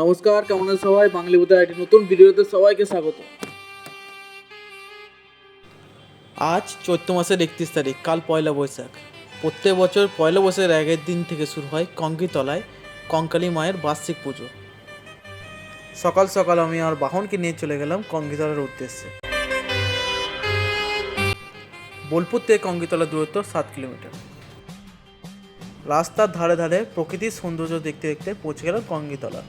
নমস্কার, কেমন আছেন সবাই? বাঙালি ভূতের একটি নতুন ভিডিওতে সবাইকে স্বাগত। আজ চৈত্র মাসের 31 তারিখ, কাল পয়লা বৈশাখ। প্রত্যেক বছর পয়লা বৈশাখের আগের দিন থেকে শুরু হয় কঙ্কিতলায় কঙ্কালী মায়ের বার্ষিক পুজো। সকাল সকাল আমি আমার বাহনকে নিয়ে চলে গেলাম কঙ্কিতলার উদ্দেশ্যে। বোলপুর থেকে কঙ্কিতলার দূরত্ব 7 কিলোমিটার। রাস্তার ধারে ধারে প্রকৃতির সৌন্দর্য দেখতে দেখতে পৌঁছে গেলাম কঙ্কিতলা।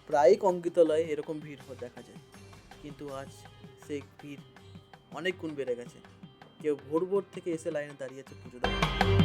প্রায়ই কঙ্কিতলায় এরকম ভিড় দেখা যায়, কিন্তু আজ সেই ভিড় অনেক গুণ বেড়ে গেছে। কেউ ভোর ভোর থেকে এসে লাইনে দাঁড়িয়েছে পুজো দেওয়ার।